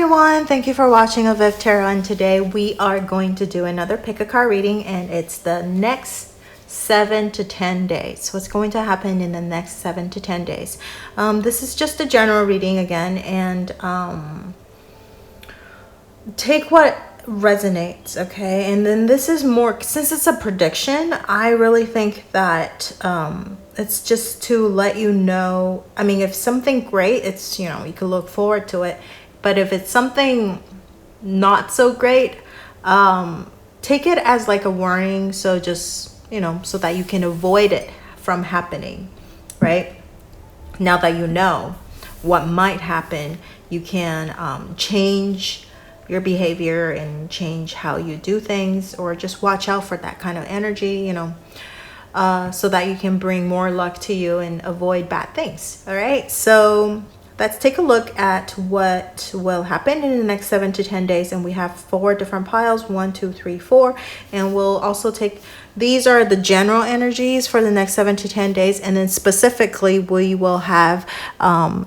everyone, thank you for watching avivTarot, and today we are going to do another pick a card reading, and it's the next 7 to 10 days. What's going to happen in the next 7 to 10 days. This is just a general reading again, and take what resonates, okay? And then this is more, since it's a prediction, I really think that it's just to let you know. I mean, if something great, it's, you know, you can look forward to it. But if it's something not so great, take it as like a warning. So just, you know, so that you can avoid it from happening, right? Now that you know what might happen, you can change your behavior and change how you do things, or just watch out for that kind of energy, you know, so that you can bring more luck to you and avoid bad things. All right, so let's take a look at what will happen in the next 7 to 10 days. And we have 4 different piles, 1, 2, 3, 4. And we'll also take, these are the general energies for the next 7 to 10 days. And then specifically, we will have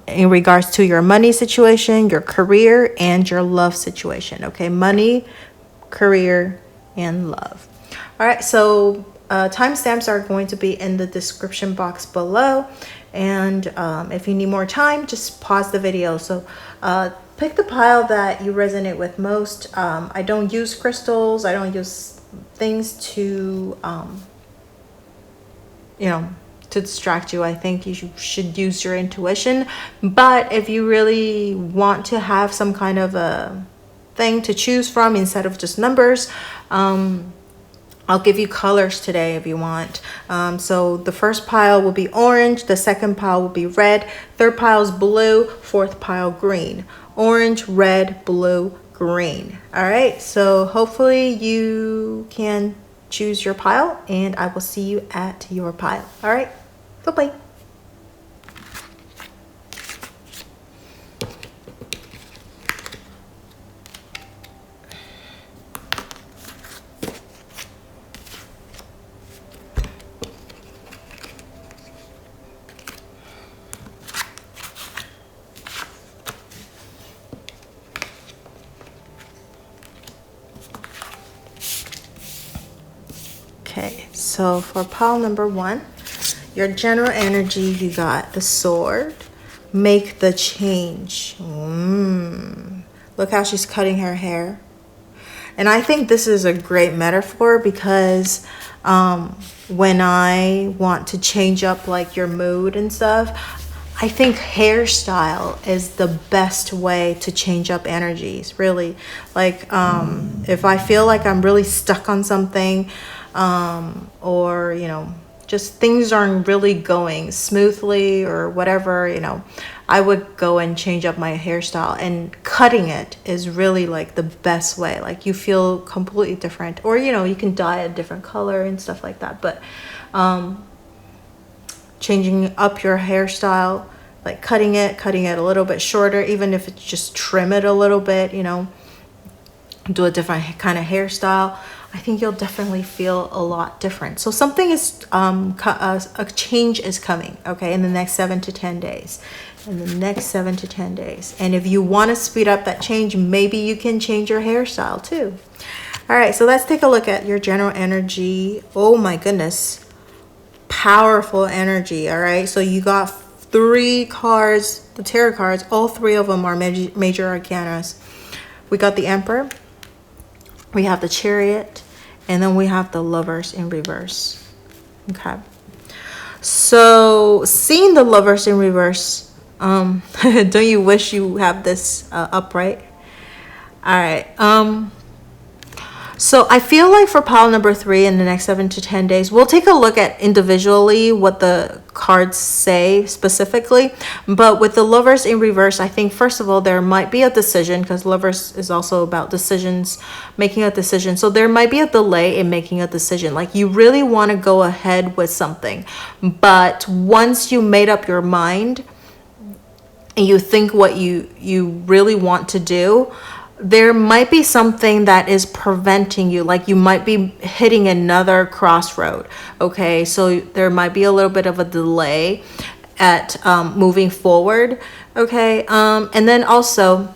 in regards to your money situation, your career, and your love situation. Okay, money, career, and love. All right, so timestamps are going to be in the description box below. And if you need more time, just pause the video. So pick the pile that you resonate with most. I don't use crystals. I don't use things to, you know, to distract you. I think you should use your intuition. But if you really want to have some kind of a thing to choose from instead of just numbers, I'll give you colors today if you want. So the first pile will be orange, the second pile will be red, third pile is blue, fourth pile green. Orange, red, blue, green. All right, so hopefully you can choose your pile, and I will see you at your pile. All right, bye-bye. Okay, so for pile number 1, your general energy, you got the sword. Make the change. Look how she's cutting her hair. And I think this is a great metaphor because when I want to change up like your mood and stuff, I think hairstyle is the best way to change up energies, really. Like if I feel like I'm really stuck on something, or, you know, just things aren't really going smoothly or whatever, you know, I would go and change up my hairstyle, and cutting it is really like the best way. Like you feel completely different, or, you know, you can dye a different color and stuff like that. But changing up your hairstyle, like cutting it a little bit shorter, even if it's just trim it a little bit, you know, do a different kind of hairstyle, I think you'll definitely feel a lot different. So something is, a change is coming, okay, in the next 7 to 10 days. In the next 7 to 10 days. And if you want to speed up that change, maybe you can change your hairstyle too. All right, so let's take a look at your general energy. Oh my goodness. Powerful energy, all right? So you got 3 cards, the tarot cards, all 3 of them are major arcanas. We got the Emperor, we have the Chariot, and then we have the Lovers in reverse. Okay. So seeing the Lovers in reverse, don't you wish you have this upright? All right. So I feel like for pile number 3 in the next 7 to 10 days, we'll take a look at individually what the cards say specifically. But with the Lovers in reverse, I think first of all, there might be a decision, because Lovers is also about decisions, making a decision. So there might be a delay in making a decision. Like you really want to go ahead with something, but once you made up your mind and you think what you really want to do, there might be something that is preventing you. Like you might be hitting another crossroad. Okay, so there might be a little bit of a delay at moving forward. Okay, and then also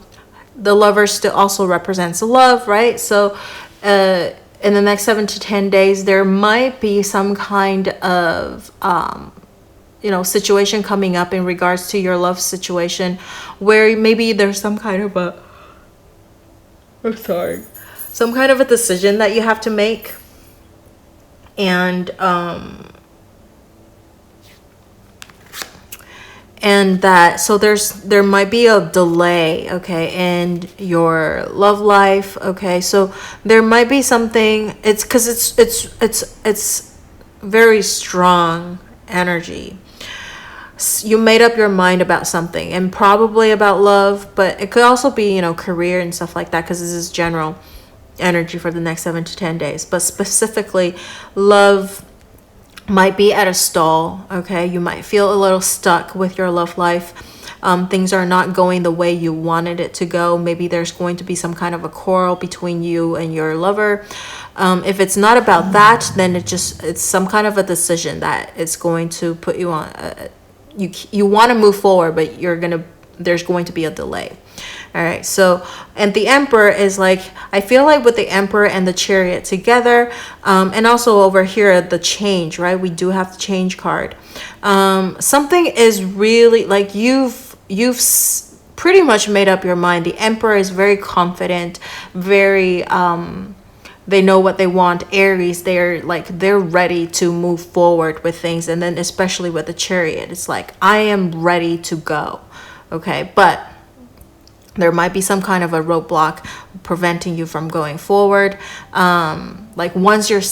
the Lover still also represents love, right? So in the next 7 to 10 days, there might be some kind of situation coming up in regards to your love situation, where maybe there's some kind of some kind of a decision that you have to make, and that, so there might be a delay, okay, in your love life, okay? So there might be something, it's because it's very strong energy. You made up your mind about something, and probably about love, but it could also be, career and stuff like that, because this is general energy for the next 7 to 10 days. But specifically, love might be at a stall, okay? You might feel a little stuck with your love life. Things are not going the way you wanted it to go. Maybe there's going to be some kind of a quarrel between you and your lover. If it's not about that, then it's some kind of a decision that it's going to put you on. You want to move forward, but there's going to be a delay. All right. So, and the Emperor is like, I feel like with the Emperor and the Chariot together, and also over here, the Change, right? We do have the Change card. Something is really like you've pretty much made up your mind. The Emperor is very confident, very, they know what they want. Aries, they're ready to move forward with things. And then especially with the Chariot, it's like, I am ready to go. Okay. But there might be some kind of a roadblock preventing you from going forward. Like once you're,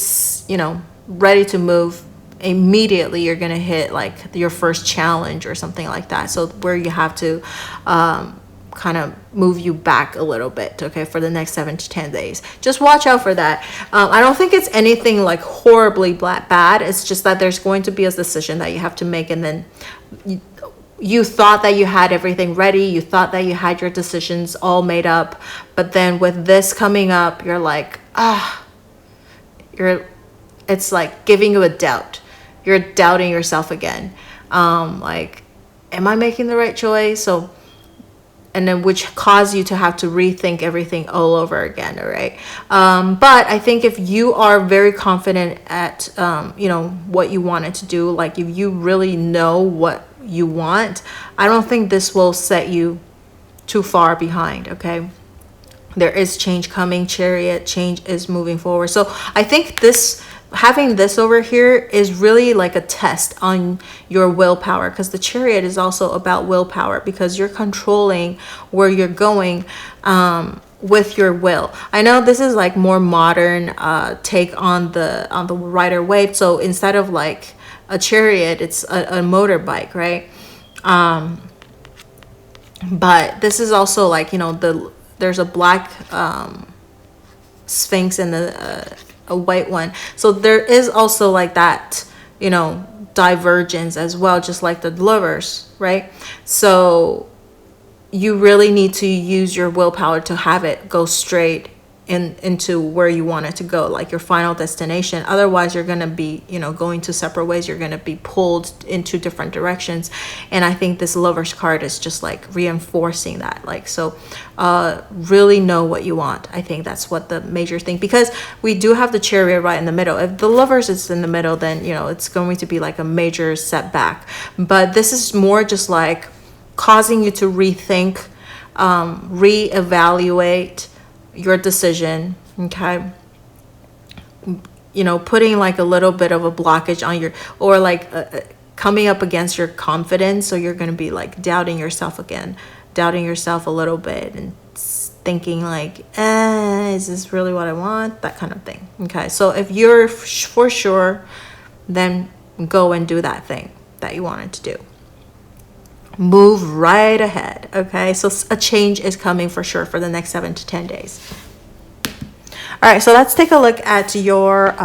ready to move, immediately you're going to hit like your first challenge or something like that. So where you have to, kind of move you back a little bit, okay, for the next 7 to 10 days. Just watch out for that. I don't think it's anything like horribly bad. It's just that there's going to be a decision that you have to make, and then you thought that you had everything ready. You thought that you had your decisions all made up, but then with this coming up, you're like, it's like giving you a doubt. You're doubting yourself again. Like, am I making the right choice? So, and then which cause you to have to rethink everything all over again, all right? But I think if you are very confident at, what you wanted to do, like if you really know what you want, I don't think this will set you too far behind, okay? There is change coming. Chariot, change is moving forward. So I think having this over here is really like a test on your willpower, because the Chariot is also about willpower, because you're controlling where you're going with your will. I know this is like more modern take on the Rider Waite. So instead of like a Chariot, it's a motorbike, right? But this is also like, there's a black Sphinx and a white one. So there is also like that, divergence as well, just like the Lovers, right? So you really need to use your willpower to have it go straight into where you want it to go, like your final destination. Otherwise, you're going to be, going two separate ways. You're going to be pulled into different directions. And I think this Lover's card is just like reinforcing that. Like, so really know what you want. I think that's what the major thing, because we do have the Chariot right in the middle. If the Lovers is in the middle, then, it's going to be like a major setback. But this is more just like causing you to rethink, reevaluate your decision, okay? Putting like a little bit of a blockage on or like coming up against your confidence. So you're going to be like doubting yourself again, doubting yourself a little bit, and thinking like, is this really what I want? That kind of thing, okay? So if you're for sure, then go and do that thing that you wanted to do. Move right ahead, okay? So a change is coming for sure for the next 7 to 10 days. All right, so let's take a look at your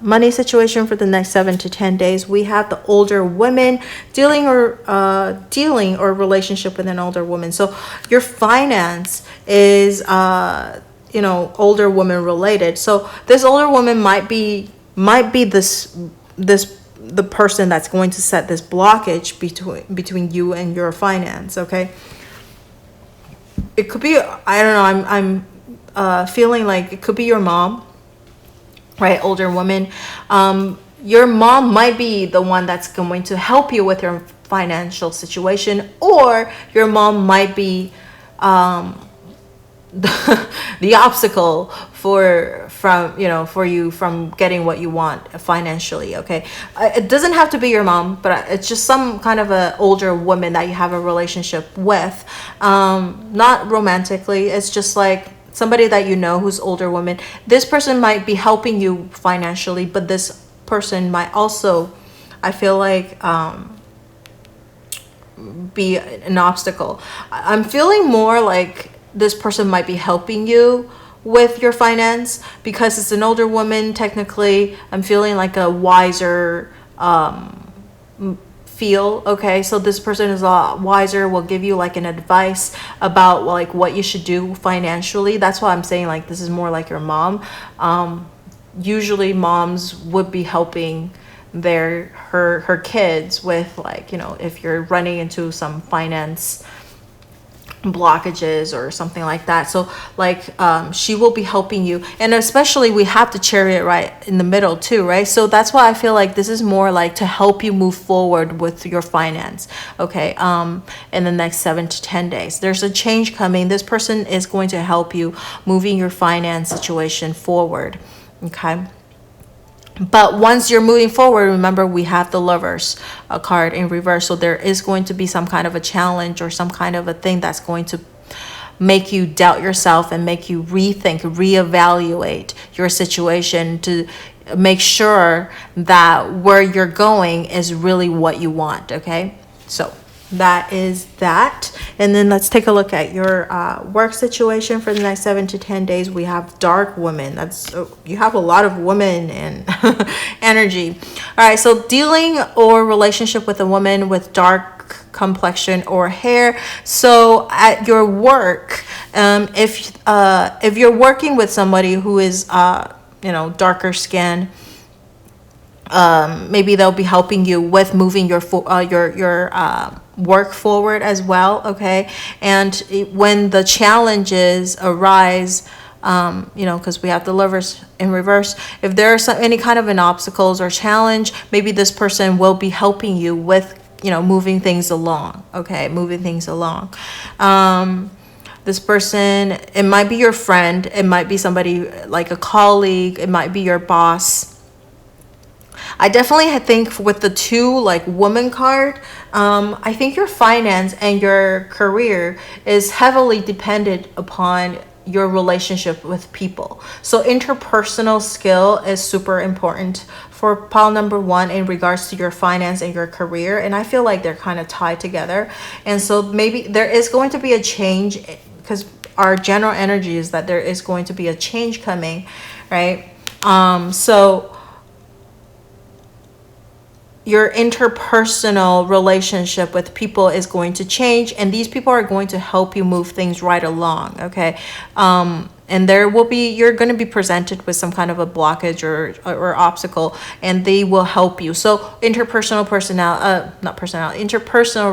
money situation for the next 7 to 10 days. We have the older women dealing or relationship with an older woman. So your finance is older woman related. So this older woman might be the person that's going to set this blockage between you and your finance, okay? it could be, I don't know, I'm feeling like it could be your mom, right? Older woman. Your mom might be the one that's going to help you with your financial situation, or your mom might be the obstacle for you from getting what you want financially. Okay, it doesn't have to be your mom, but it's just some kind of a older woman that you have a relationship with, not romantically. It's just like somebody that you know who's older woman. This person might be helping you financially, but this person might also, I feel like, be an obstacle. I'm feeling more like this person might be helping you with your finance because it's an older woman. Technically, I'm feeling like a wiser feel. Okay, so this person is a lot wiser, will give you like an advice about like what you should do financially. That's why I'm saying like this is more like your mom. Usually moms would be helping her kids with, like, if you're running into some finance blockages or something like that. So like she will be helping you, and especially we have the Chariot right in the middle too, right? So that's why I feel like this is more like to help you move forward with your finance. Okay, in the next 7 to 10 days there's a change coming. This person is going to help you moving your finance situation forward. Okay, but once you're moving forward, remember we have the Lovers card in reverse. So there is going to be some kind of a challenge or some kind of a thing that's going to make you doubt yourself and make you rethink, reevaluate your situation to make sure that where you're going is really what you want. Okay, so that is that. And then let's take a look at your work situation for the next 7 to 10 days. We have dark women. You have a lot of women and energy. All right, so dealing or relationship with a woman with dark complexion or hair. So at your work, if you're working with somebody who is darker skin, maybe they'll be helping you with moving your work forward as well. Okay, and when the challenges arise, because we have the Lovers in reverse, if there are any kind of an obstacles or challenge, maybe this person will be helping you with moving things along. Okay, moving things along. This person, it might be your friend, it might be somebody like a colleague, it might be your boss. I definitely think with the 2 like woman card, I think your finance and your career is heavily dependent upon your relationship with people. So interpersonal skill is super important for pile number 1 in regards to your finance and your career. And I feel like they're kind of tied together. And so maybe there is going to be a change, because our general energy is that there is going to be a change coming, right? So your interpersonal relationship with people is going to change, and these people are going to help you move things right along. Okay, and you're going to be presented with some kind of a blockage or obstacle, and they will help you. So interpersonal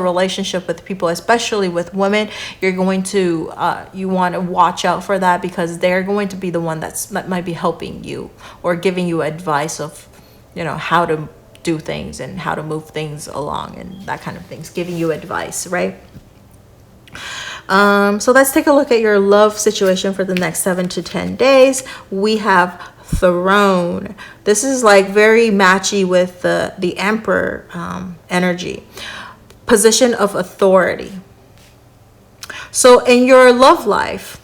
relationship with people, especially with women, you're going to you want to watch out for that, because they're going to be the one that might be helping you or giving you advice of how to do things and how to move things along and that kind of things, giving you advice, right? So let's take a look at your love situation for the next 7 to 10 days. We have Throne. This is like very matchy with the Emperor energy. Position of authority. So in your love life,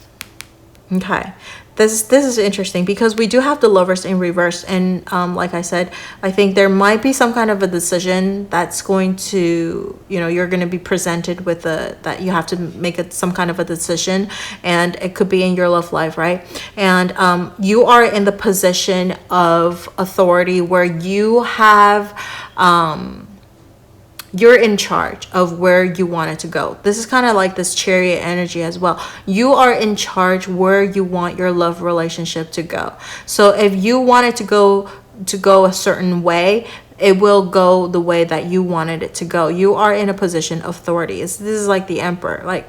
okay, this is interesting because we do have the Lovers in reverse, and like I said, I think there might be some kind of a decision that's going to, you're going to be presented with that you have to make some kind of a decision, and it could be in your love life, right? And you are in the position of authority where you have you're in charge of where you want it to go. This is kind of like this Chariot energy as well. You are in charge where you want your love relationship to go. So if you want it to go a certain way, it will go the way that you wanted it to go. You are in a position of authority. This is like the Emperor, like,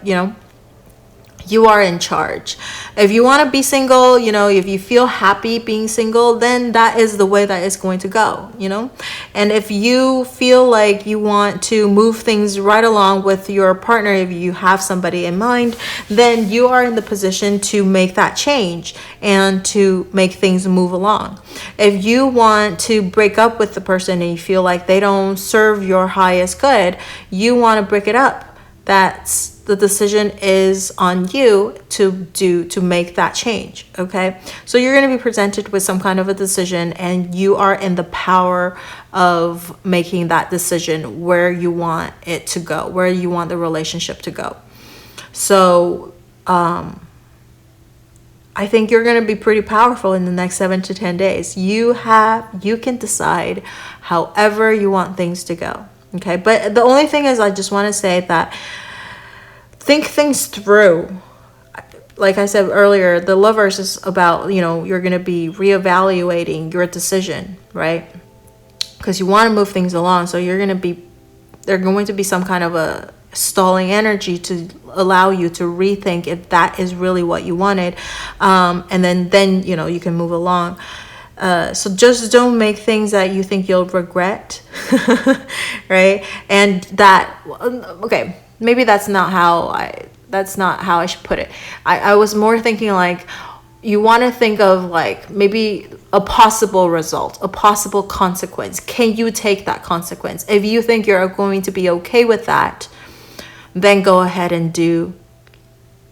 You are in charge. If you want to be single, you know, if you feel happy being single, then that is the way that it's going to go, you know. And if you feel like you want to move things right along with your partner, if you have somebody in mind, then you are in the position to make that change and to make things move along. If you want to break up with the person and you feel like they don't serve your highest good, you want to break it up. That's the decision is on you to make that change. Okay, so you're going to be presented with some kind of a decision, and you are in the power of making that decision where you want it to go, where you want the relationship to go. So I think you're going to be pretty powerful in the next 7 to 10 days. You can decide however you want things to go. Okay, but the only thing is, I just want to say that think things through. Like I said earlier, the Lovers is about, you know, you're going to be reevaluating your decision, right? Because you want to move things along. So there's going to be some kind of a stalling energy to allow you to rethink if that is really what you wanted. And then, you know, you can move along. So just don't make things that you think you'll regret, right? And that, okay, maybe that's not how I should put it. I was more thinking like, you want to think of like maybe a possible result, a possible consequence. Can you take that consequence? If you think you're going to be okay with that, then go ahead and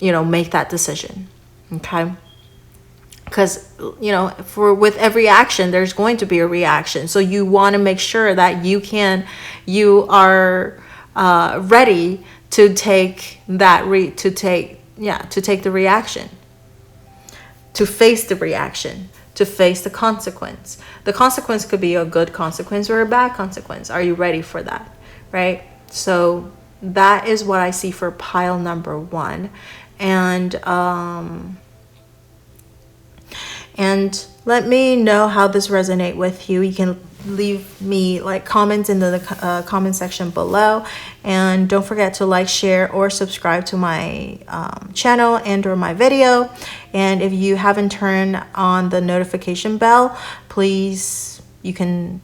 make that decision, okay? Because, you know, with every action, there's going to be a reaction. So you want to make sure that you are ready to take the reaction, to face the reaction, to face the consequence. The consequence could be a good consequence or a bad consequence. Are you ready for that? Right? So that is what I see for pile number 1. And let me know how this resonates with you. You can leave me like comments in the comment section below, and don't forget to like, share, or subscribe to my channel and or my video. And if you haven't turned on the notification bell, please, you can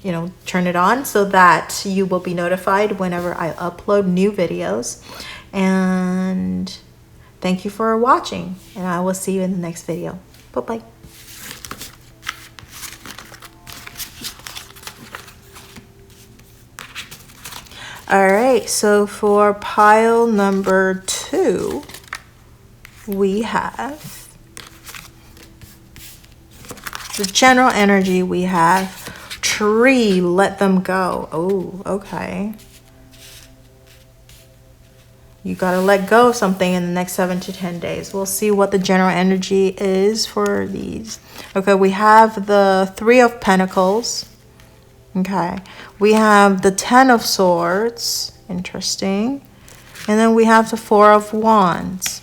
turn it on so that you will be notified whenever I upload new videos. And thank you for watching, and I will see you in the next video. Bye-bye. All right, so for pile number 2, we have the general energy. We have tree, let them go. Oh, okay. You got to let go of something in the next 7 to 10 days. We'll see what the general energy is for these. Okay, we have the 3 of Pentacles. Okay, we have the 10 of Swords. Interesting. And then we have the 4 of Wands.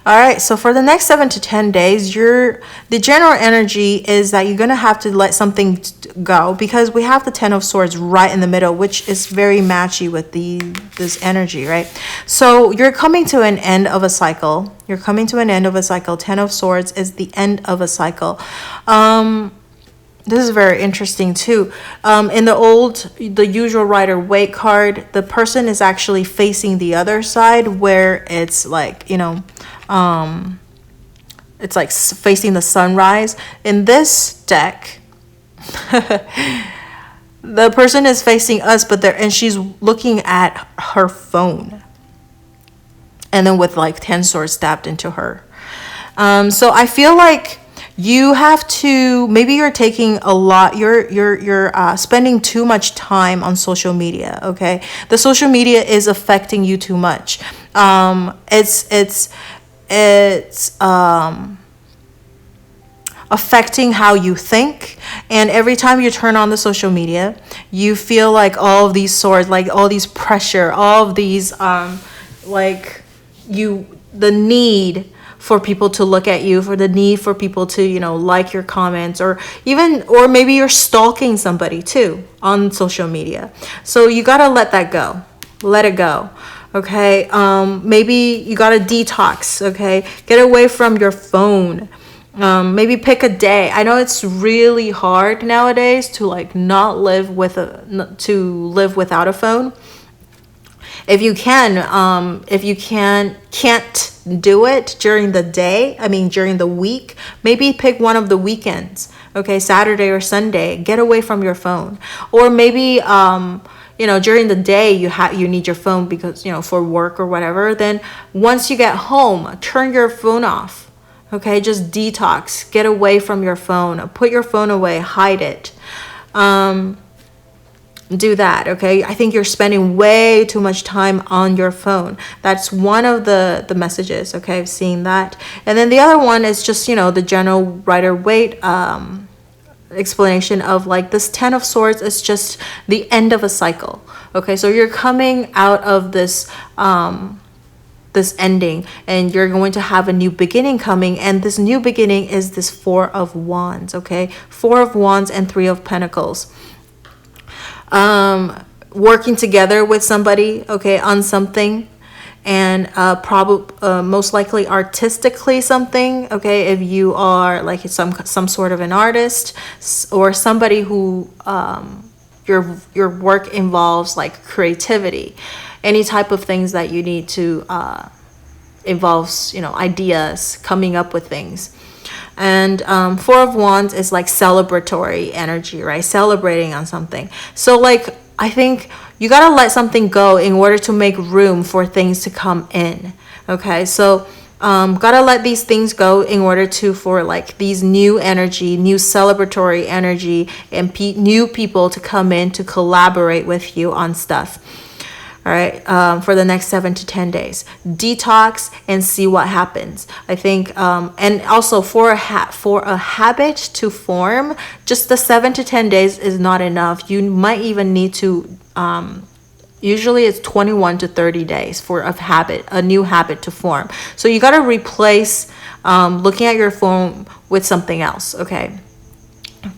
All right, so for the next 7 to 10 days, the general energy is that you're going to have to let something go, because we have the 10 of Swords right in the middle, which is very matchy with this energy, right? So you're coming to an end of a cycle. You're coming to an end of a cycle. 10 of Swords is the end of a cycle. This is very interesting too. In the usual Rider-Waite card, the person is actually facing the other side, where it's like, it's like facing the sunrise. In this deck, the person is facing us, and she's looking at her phone, and then with like 10 swords stabbed into her. So I feel like you have to, maybe you're taking a lot, you're spending too much time on social media, okay? The social media is affecting you too much. It's affecting how you think, and every time you turn on the social media, you feel like all of these swords, like all these pressure, all of these the need for people to look at you, for the need for people to, like your comments, or maybe you're stalking somebody too on social media. So you got to let that go. Let it go. Okay, maybe you gotta detox. Okay, get away from your phone. Maybe pick a day. I know it's really hard nowadays to like not live with to live without a phone. If you can't do it during the day, I mean during the week, maybe pick one of the weekends. Okay, Saturday or Sunday, get away from your phone. Or maybe during the day you need your phone because for work or whatever. Then once you get home, turn your phone off. Okay, just detox, get away from your phone, put your phone away, hide it. Do that. Okay, I think you're spending way too much time on your phone. That's one of the messages. Okay, I've seen that. And then the other one is just the general Rider-Waite explanation of like this 10 of Swords is just the end of a cycle. Okay, so you're coming out of this this ending, and you're going to have a new beginning coming, and this new beginning is this 4 of Wands. Okay, 4 of Wands and 3 of Pentacles. Working together with somebody, okay, on something, and most likely artistically something. Okay, if you are like some sort of an artist, or somebody who your work involves like creativity, any type of things that you need to involves ideas, coming up with things. And 4 of Wands is like celebratory energy, right? Celebrating on something. So like I think you gotta let something go in order to make room for things to come in. Okay, so gotta let these things go in order for like these new energy, new celebratory energy, and new people to come in to collaborate with you on stuff. All right, for the next 7 to 10 days, detox and see what happens. I think, and also for a habit to form, just the 7 to 10 days is not enough. You might even need to. Usually, it's 21 to 30 days for a new habit to form. So you got to replace looking at your phone with something else. Okay.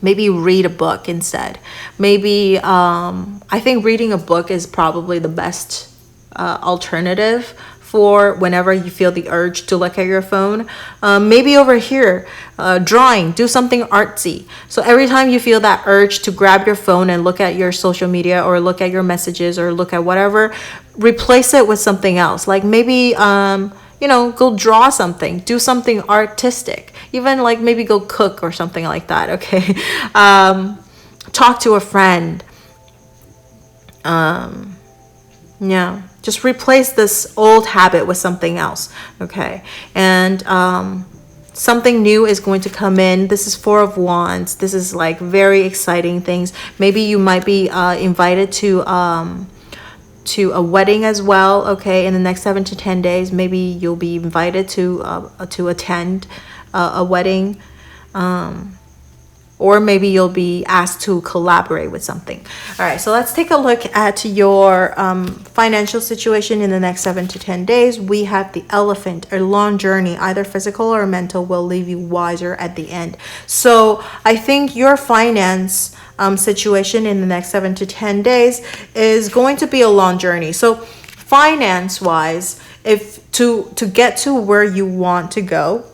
Maybe read a book instead. Maybe I think reading a book is probably the best alternative for whenever you feel the urge to look at your phone. Maybe over here, drawing, do something artsy. So every time you feel that urge to grab your phone and look at your social media or look at your messages or look at whatever, replace it with something else. Like maybe go draw something, do something artistic, even like maybe go cook or something like that. Okay. Talk to a friend. Just replace this old habit with something else. Okay. And something new is going to come in. This is 4 of Wands. This is like very exciting things. Maybe you might be invited to a wedding as well. Okay, in the next 7 to 10 days, maybe you'll be invited to attend a wedding, or maybe you'll be asked to collaborate with something. All right, so let's take a look at your financial situation in the next 7 to 10 days. We have the Elephant. A long journey, either physical or mental, will leave you wiser at the end. So I think your finance situation in the next 7 to 10 days is going to be a long journey. So finance wise, if to get to where you want to go,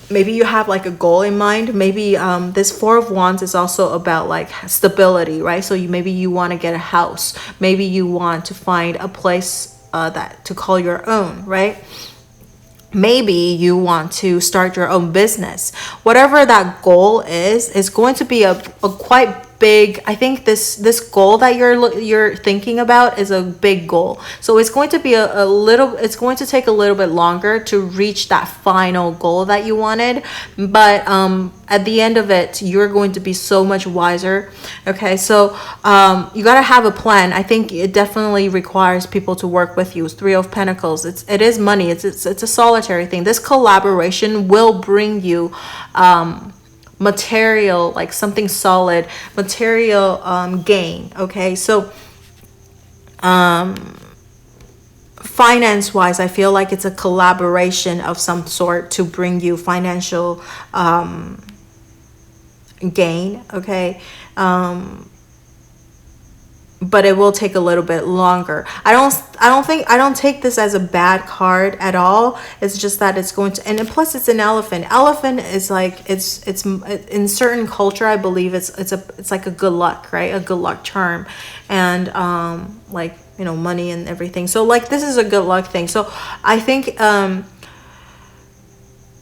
maybe you have like a goal in mind. Maybe this 4 of Wands is also about like stability, right? So maybe you want to get a house. Maybe you want to find a place that to call your own, right? Maybe you want to start your own business. Whatever that goal is going to be a quite big. I think this goal that you're thinking about is a big goal. So it's going to be it's going to take a little bit longer to reach that final goal that you wanted. But at the end of it, you're going to be so much wiser. Okay, so you got to have a plan. I think it definitely requires people to work with you. 3 of Pentacles. It is money. It's a solitary thing. This collaboration will bring you material, like something solid, material gain. Okay, so finance wise, I feel like it's a collaboration of some sort to bring you financial gain. Okay, but it will take a little bit longer. I don't take this as a bad card at all. It's just that it's going to, and plus it's an elephant. Elephant is like, it's in certain culture, I believe it's like a good luck, right? A good luck charm, and like, you know, money and everything. So like, this is a good luck thing. So I think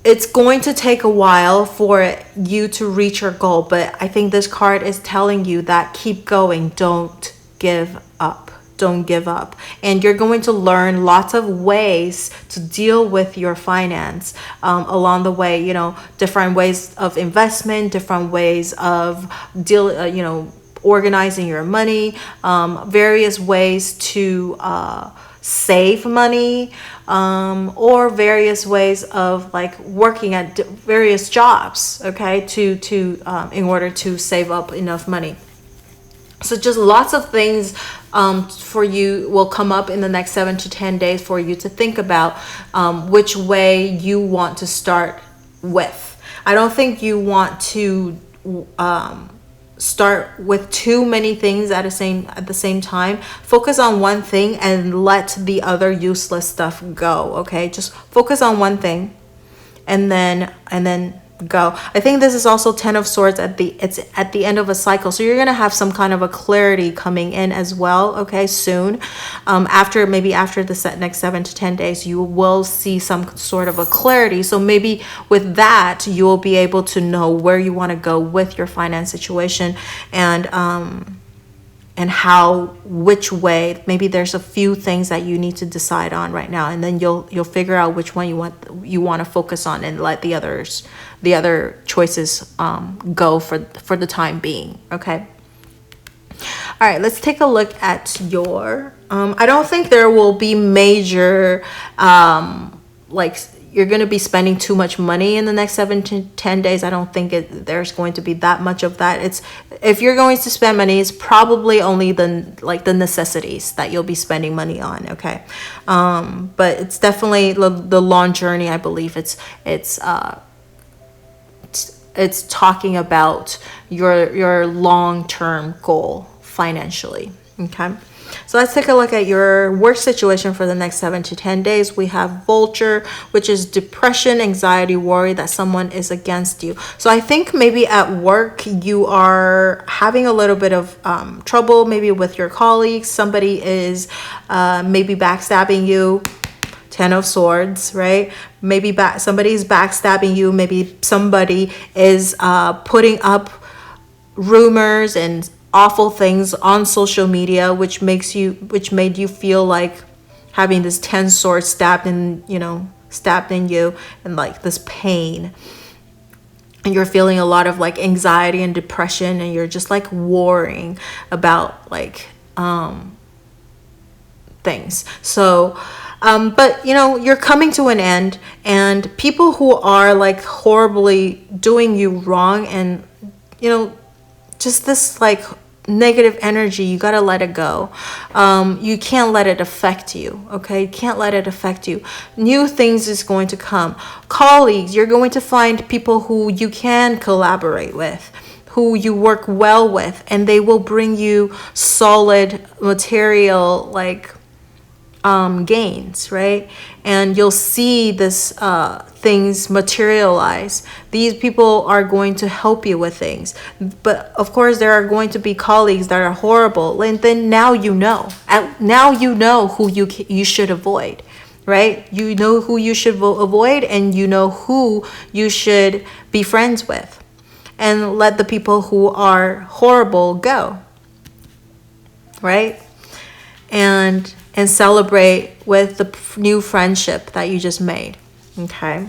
it's going to take a while for you to reach your goal, but I think this card is telling you that keep going, don't give up. Don't give up. And you're going to learn lots of ways to deal with your finance along the way, you know, different ways of investment, different ways of organizing your money, various ways to save money, or various ways of like working at various jobs, okay, to in order to save up enough money. So just lots of things for you will come up in the next 7 to 10 days for you to think about which way you want to start with. I don't think you want to start with too many things at the same time. Focus on one thing and let the other useless stuff go, okay? Just focus on one thing and then go. I think this is also 10 of Swords it's at the end of a cycle, so you're gonna have some kind of a clarity coming in as well, okay, soon. After the next 7 to 10 days, you will see some sort of a clarity. So maybe with that, you will be able to know where you want to go with your finance situation, and which way. Maybe there's a few things that you need to decide on right now, and then you'll figure out which one you want to focus on, and let the other choices go for the time being, okay? All right, let's take a look at your I don't think there will be major like you're going to be spending too much money in the next 7 to 10 days. I don't think there's going to be that much of that. If you're going to spend money, it's probably only the necessities that you'll be spending money on, okay? But it's definitely the long journey. I believe it's talking about your long-term goal financially, okay? So let's take a look at your work situation for the next 7 to 10 days. We have Vulture, which is depression, anxiety, worry that someone is against you. So I think maybe at work you are having a little bit of trouble, maybe with your colleagues. Somebody is maybe backstabbing you. 10 of Swords, right? Maybe somebody's backstabbing you. Maybe somebody is putting up rumors and awful things on social media, which made you feel like having this 10 swords stabbed in you, and like this pain, and you're feeling a lot of like anxiety and depression, and you're just like worrying about like things. So but you're coming to an end, and people who are like horribly doing you wrong, and just this like negative energy, you got to let it go. You can't let it affect you, okay? You can't let it affect you. New things is going to come. Colleagues, you're going to find people who you can collaborate with, who you work well with, and they will bring you solid material like gains, right? And you'll see this things materialize. These people are going to help you with things, but of course there are going to be colleagues that are horrible, and then now you know who you should avoid, right? You know who you should avoid, and you know who you should be friends with, and let the people who are horrible go, right? And celebrate with the new friendship that you just made, okay?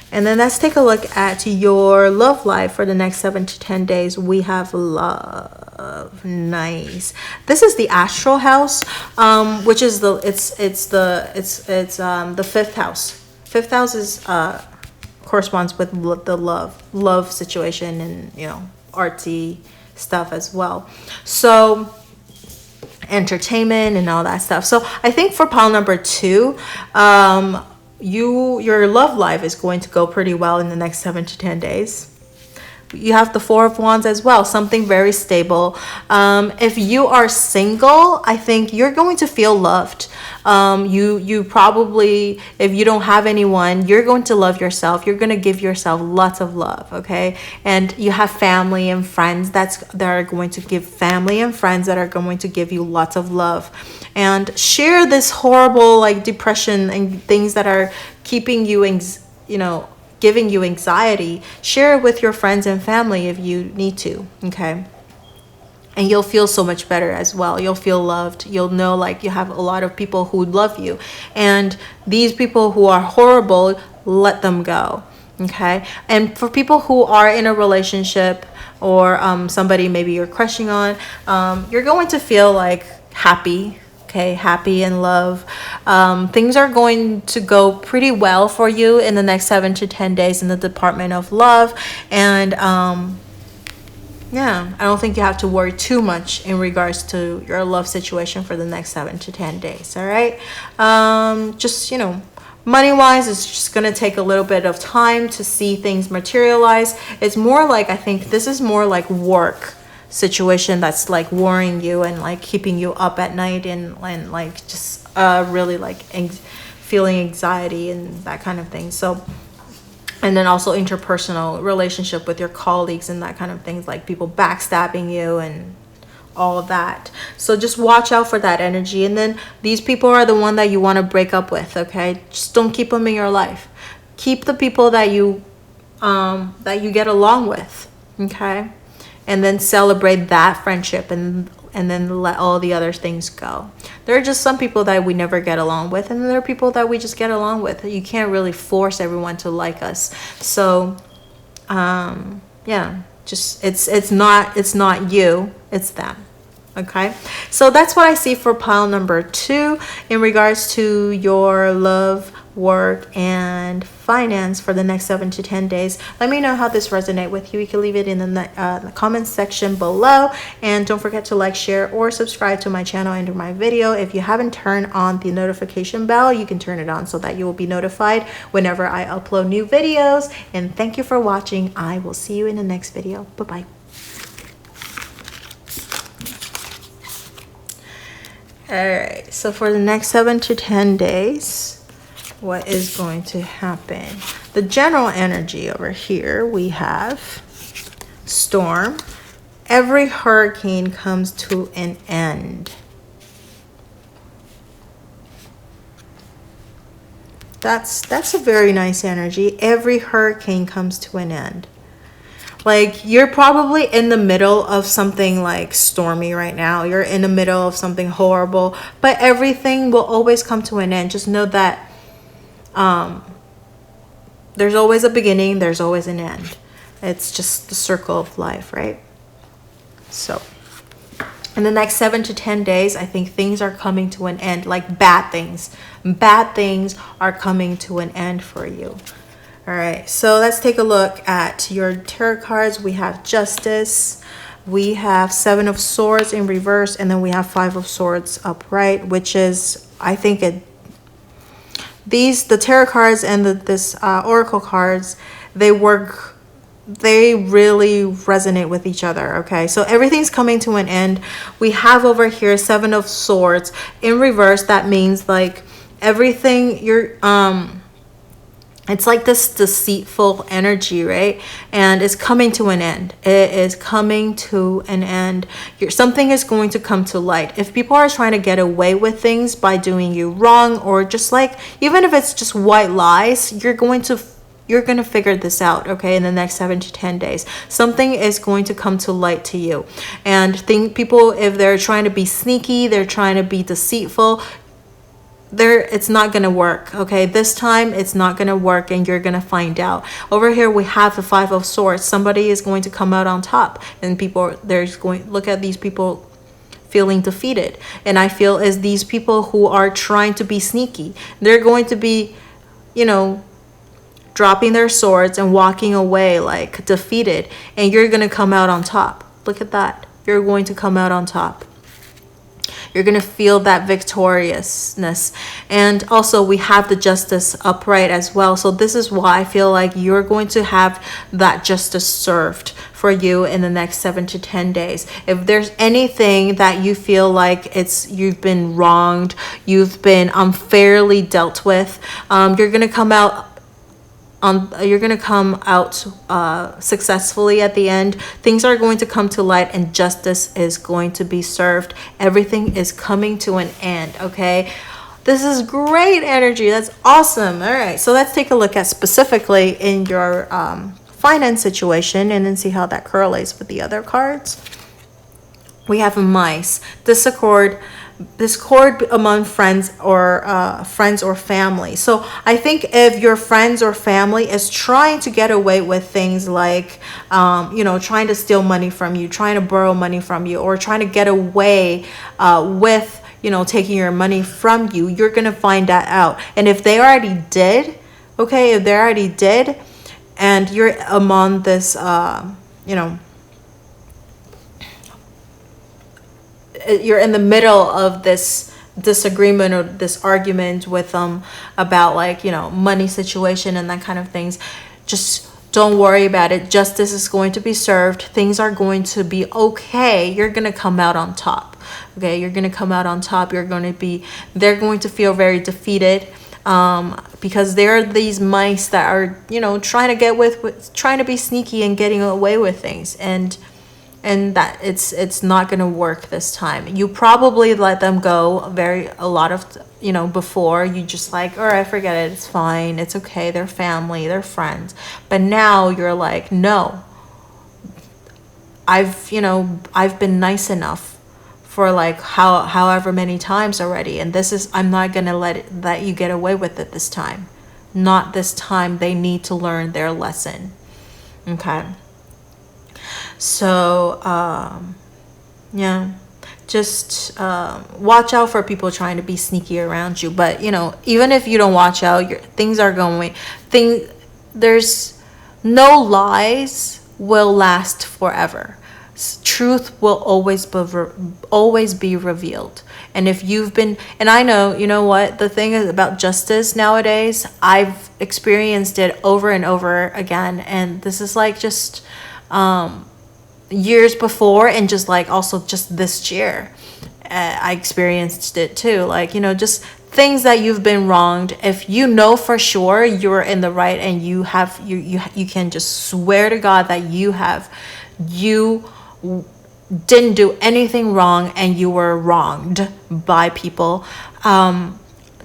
And then let's take a look at your love life for the next 7 to 10 days. We have love. Nice. This is the astral house, which is the fifth house. Fifth house is corresponds with the love situation, and artsy stuff as well. So entertainment and all that stuff. So I think for pile number 2, your love life is going to go pretty well in the next 7 to 10 days. you have the Four of Wands as well, something very stable. If you are single, I think you're going to feel loved. You probably, if you don't have anyone, you're going to love yourself. You're going to give yourself lots of love, okay? And you have family and friends that are going to give you lots of love. And share this horrible like depression and things that are keeping you, giving you anxiety. Share it with your friends and family if you need to, okay? And you'll feel so much better as well. You'll feel loved. You'll know like you have a lot of people who love you. And these people who are horrible, let them go, okay? And for people who are in a relationship or somebody maybe you're crushing on, you're going to feel like happy, okay? Happy and love. Things are going to go pretty well for you in the next 7 to 10 days in the department of love. And yeah, I don't think you have to worry too much in regards to your love situation for the next 7 to 10 days, all right? Just, money-wise, it's just going to take a little bit of time to see things materialize. It's more like, I think this is more like work situation that's like worrying you and like keeping you up at night and like just really like feeling anxiety and that kind of thing. So, and then also interpersonal relationship with your colleagues and that kind of things, like people backstabbing you and all of that. So just watch out for that energy. And then these people are the one that you want to break up with, okay? Just don't keep them in your life. Keep the people that you get along with, okay? And then celebrate that friendship and then let all the other things go. There are just some people that we never get along with, and there are people that we just get along with. You can't really force everyone to like us. So yeah, just it's not you, it's them. Okay, so that's what I see for pile number 2 in regards to your love, work, and finance for the next 7 to 10 days. Let me know how this resonates with you. You can leave it in the comment section below, and don't forget to like, share, or subscribe to my channel under my video. If you haven't turned on the notification bell, you can turn it on so that you will be notified whenever I upload new videos. And thank you for watching. I will see you in the next video. Bye-bye. Alright, so for the next 7 to 10 days, what is going to happen? The general energy over here, we have storm. Every hurricane comes to an end. That's a very nice energy. Every hurricane comes to an end. Like, you're probably in the middle of something like stormy right now. You're in the middle of something horrible, but everything will always come to an end. Just know that there's always a beginning, there's always an end. It's just the circle of life, right? So in the next 7 to 10 days, I think things are coming to an end, like bad things. Bad things are coming to an end for you. All right, so let's take a look at your tarot cards. We have Justice, we have 7 of Swords in reverse, and then we have 5 of Swords upright, which is, I think the tarot cards and this oracle cards, they really resonate with each other, okay? So everything's coming to an end. We have over here 7 of Swords in reverse. That means like everything it's like this deceitful energy, right? And it's coming to an end. It is coming to an end. Something is going to come to light. If people are trying to get away with things by doing you wrong, or just like, even if it's just white lies, you're going to figure this out, okay, in the next 7 to 10 days. Something is going to come to light to you. And people, if they're trying to be sneaky, they're trying to be deceitful, it's not gonna work, okay? This time it's not gonna work, and you're gonna find out. Over here we have the 5 of Swords. Somebody is going to come out on top, and look at these people feeling defeated. And I feel as these people who are trying to be sneaky, they're going to be, dropping their swords and walking away like defeated, and you're gonna come out on top. Look at that. You're going to come out on top. You're going to feel that victoriousness. And also we have the Justice upright as well. So this is why I feel like you're going to have that justice served for you in the next 7 to 10 days. If there's anything that you feel like you've been wronged, you've been unfairly dealt with, you're gonna come out successfully at the end. Things are going to come to light and justice is going to be served. Everything is coming to an end, okay? This is great energy. That's awesome. All right, so let's take a look at specifically in your finance situation and then see how that correlates with the other cards. We have mice, discord among friends or family. So I think if your friends or family is trying to get away with things like, trying to steal money from you, trying to borrow money from you, or trying to get away with, taking your money from you, you're going to find that out. And if they already did, and you're among this, you're in the middle of this disagreement or this argument with them about money situation and that kind of things, just don't worry about it. Justice is going to be served. Things are going to be okay. You're going to come out on top. Okay, you're going to come out on top. They're going to feel very defeated because there are these mice that are, trying to be sneaky and getting away with things. And that it's not going to work this time. You probably let them go a lot of, before. You just like, all right, forget it. It's fine. It's okay. They're family. They're friends. But now you're like, no, I've been nice enough for however many times already. And I'm not going to let you get away with it this time. Not this time. They need to learn their lesson. Okay. So, just watch out for people trying to be sneaky around you. But, even if you don't watch out, there's no lies will last forever. Truth will always be revealed. And if you've been, and I know, what the thing is about justice nowadays, I've experienced it over and over again. And this is just, years before, and just also just this year I experienced it too, just things that you've been wronged. If for sure you're in the right and you can just swear to God that you didn't do anything wrong and you were wronged by people,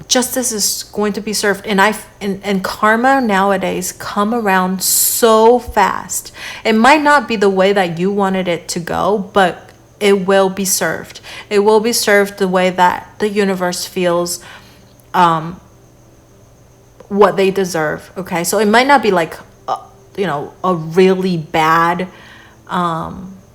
justice is going to be served. And karma nowadays come around so fast. It might not be the way that you wanted it to go, but it will be served. It will be served the way that the universe feels what they deserve. Okay, so it might not be a really bad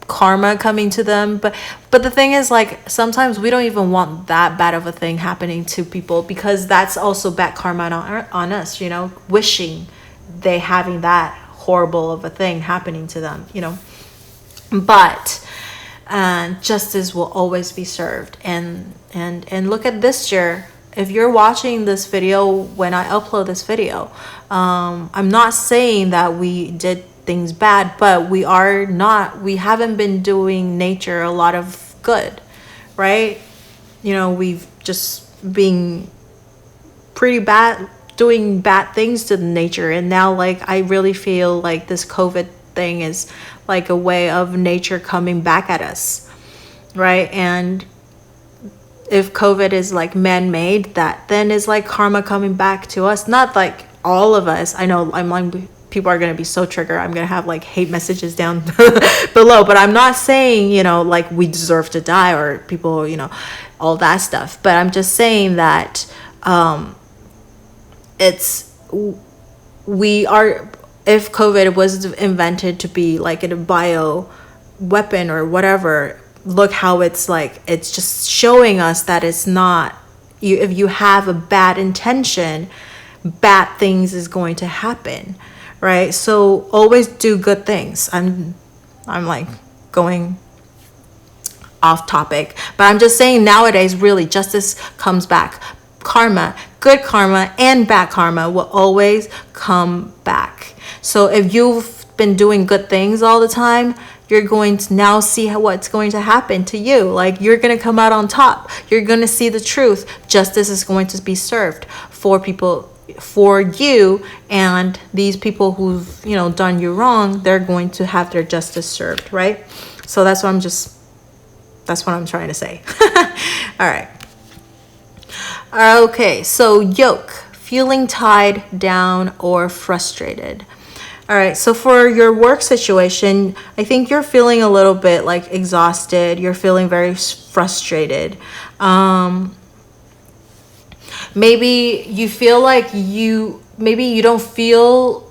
karma coming to them, but the thing is, sometimes we don't even want that bad of a thing happening to people, because that's also bad karma on us, wishing they having that horrible of a thing happening to them, but justice will always be served. And look at this year. If you're watching this video when I upload this video, I'm not saying that we did things bad, but we haven't been doing nature a lot of good, right? We've just been pretty bad, doing bad things to nature. And now I really feel like this COVID thing is a way of nature coming back at us, right? And if COVID is man-made, that then is karma coming back to us. Not all of us. I know people are going to be so triggered. I'm going to have hate messages down below, but I'm not saying, we deserve to die or people, all that stuff. But I'm just saying that if COVID was invented to be a bio weapon or whatever, look how it's just showing us that it's not, if you have a bad intention, bad things is going to happen. Right? So always do good things. I'm going off topic, but I'm just saying nowadays, really, justice comes back. Karma, good karma and bad karma will always come back. So if you've been doing good things all the time, you're going to now see what's going to happen to you. Like, you're going to come out on top. You're going to see the truth. Justice is going to be served for people, for you, and these people who've, you know, done you wrong, they're going to have their justice served, right? So that's what I'm trying to say. All right. Okay, so yoke, feeling tied down or frustrated. All right, so for your work situation, I think you're feeling a little bit like exhausted. You're feeling very frustrated. Maybe you feel like maybe you don't feel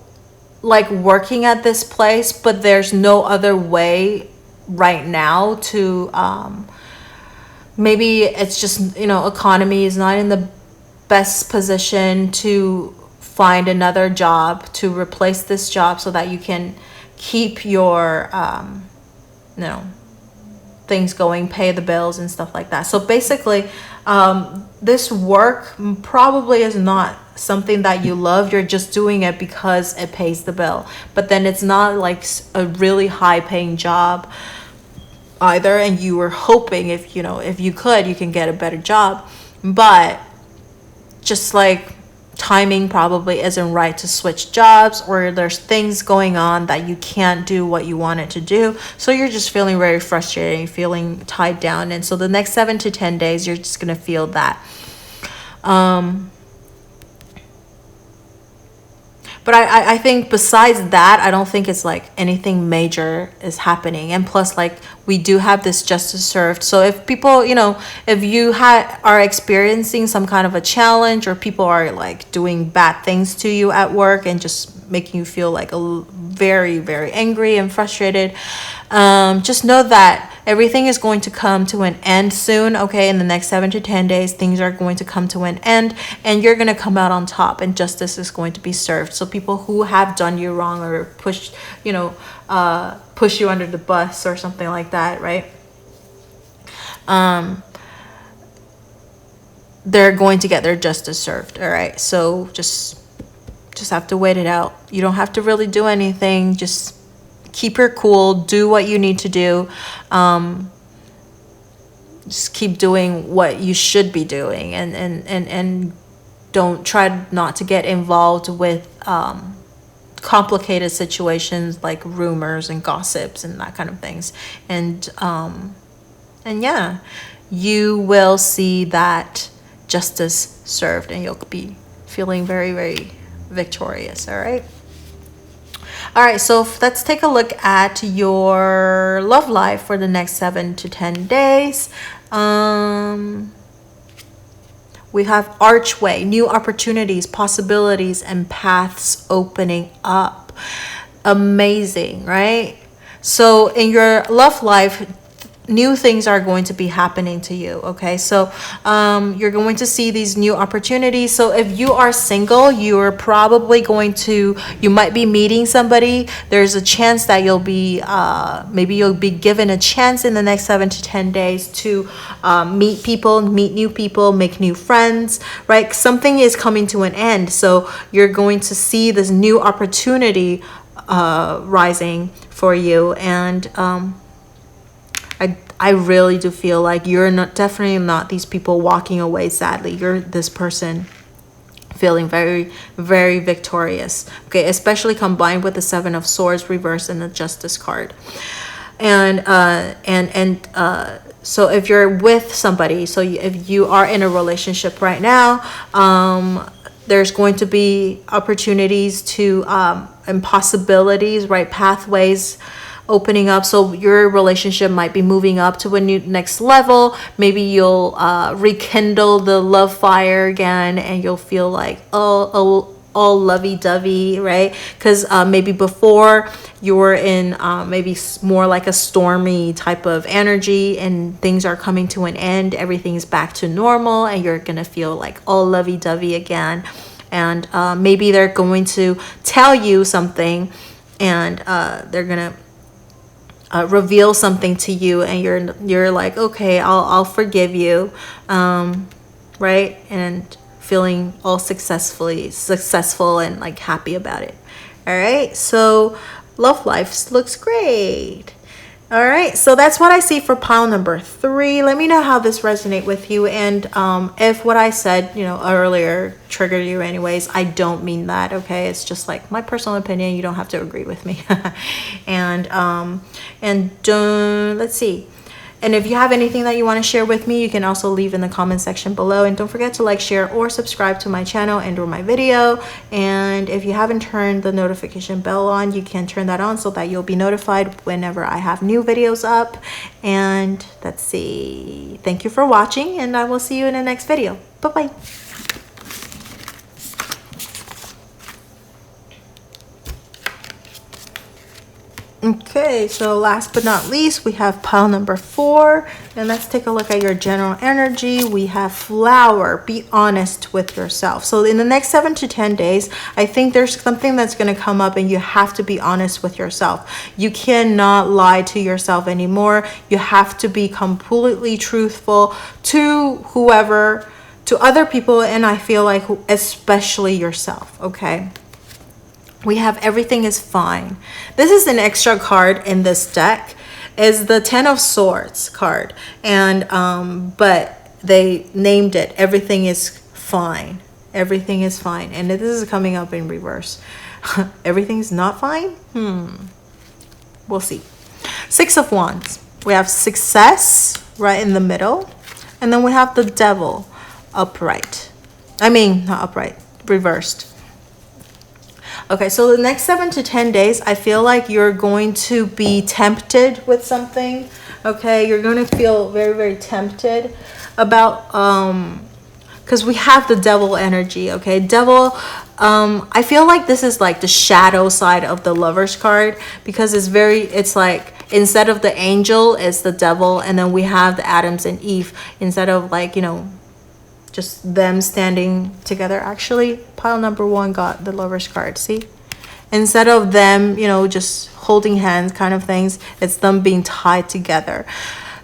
like working at this place, but there's no other way right now to, maybe it's just, you know, economy is not in the best position to find another job to replace this job so that you can keep your, you know, things going, pay the bills and stuff like that. So basically, this work probably is not something that you love. You're just doing it because it pays the bill. But then it's not like a really high paying job either. And you were hoping if you could, you can get a better job. But just like timing probably isn't right to switch jobs, or there's things going on that you can't do what you wanted to do. So you're just feeling very frustrated, feeling tied down. And so the next 7 to 10 days, you're just going to feel that. But I think besides that, I don't think it's like anything major is happening. And plus, like, we do have this justice served. So if people, you know, if you are experiencing some kind of a challenge, or people are like doing bad things to you at work and just making you feel like very, very angry and frustrated, just know that everything is going to come to an end soon, okay? In the next 7 to 10 days, things are going to come to an end, and you're going to come out on top, and justice is going to be served. So people who have done you wrong or push you under the bus or something like that, right? They're going to get their justice served, all right? So just have to wait it out. You don't have to really do anything. Just keep your cool, do what you need to do. Just keep doing what you should be doing, and don't try not to get involved with complicated situations like rumors and gossips and that kind of things. And yeah, you will see that justice served, and you'll be feeling very, very victorious. All right. All right, so let's take a look at your love life for the next 7 to 10 days. We have archway, new opportunities, possibilities, and paths opening up. Amazing, right? So in your love life, new things are going to be happening to you, okay? So you're going to see these new opportunities. So if you are single, you're probably you might be meeting somebody. There's a chance that maybe you'll be given a chance in the next 7 to 10 days to meet new people, make new friends, right? Something is coming to an end. So you're going to see this new opportunity rising for you. And I really do feel like you're definitely not these people walking away sadly. You're this person feeling very, very victorious. Okay, especially combined with the 7 of Swords reversed and the Justice card. And so if you're with somebody, so if you are in a relationship right now, there's going to be opportunities to and possibilities, right? Pathways opening up. So your relationship might be moving up to a new next level. Maybe you'll rekindle the love fire again, and you'll feel like all lovey-dovey, right? Because maybe before you were in maybe more like a stormy type of energy, and things are coming to an end, everything's back to normal, and you're gonna feel like all lovey-dovey again. And maybe they're going to tell you something, and they're gonna reveal something to you, and you're like, okay, I'll forgive you, right? And feeling all successful and like happy about it. All right, so Love life looks great. All right, so that's what I see for pile number 3. Let me know how this resonates with you, and if what I said, earlier triggered you anyways. I don't mean that, okay? It's just like my personal opinion. You don't have to agree with me. and don't, let's see. And if you have anything that you want to share with me, you can also leave in the comment section below. And don't forget to like, share, or subscribe to my channel and or my video. And if you haven't turned the notification bell on, you can turn that on so that you'll be notified whenever I have new videos up. And let's see. Thank you for watching, and I will see you in the next video. Bye-bye. Okay, so last but not least, we have pile number 4, and let's take a look at your general energy. We have flower. Be honest with yourself. So in the next 7 to 10 days, I think there's something that's going to come up, and you have to be honest with yourself. You cannot lie to yourself anymore. You have to be completely truthful to whoever, to other people, and I feel like especially yourself, okay? We have everything is fine. This is an extra card in this deck, is the 10 of Swords card, and but they named it everything is fine. Everything is fine, and this is coming up in reverse. Everything's not fine. We'll see. 6 of Wands. We have success right in the middle, and then we have the Devil upright. I mean, not upright, reversed. Okay, so the next 7 to 10 days, I feel like you're going to be tempted with something. Okay, you're going to feel very, very tempted about, because we have the Devil energy. Okay, Devil, I feel like this is like the shadow side of the Lover's card, because it's like, instead of the angel, it's the devil, and then we have the Adams and Eve, instead of like, just them standing together. Actually, pile number 1 got the Lover's card. See, instead of them, just holding hands kind of things, it's them being tied together.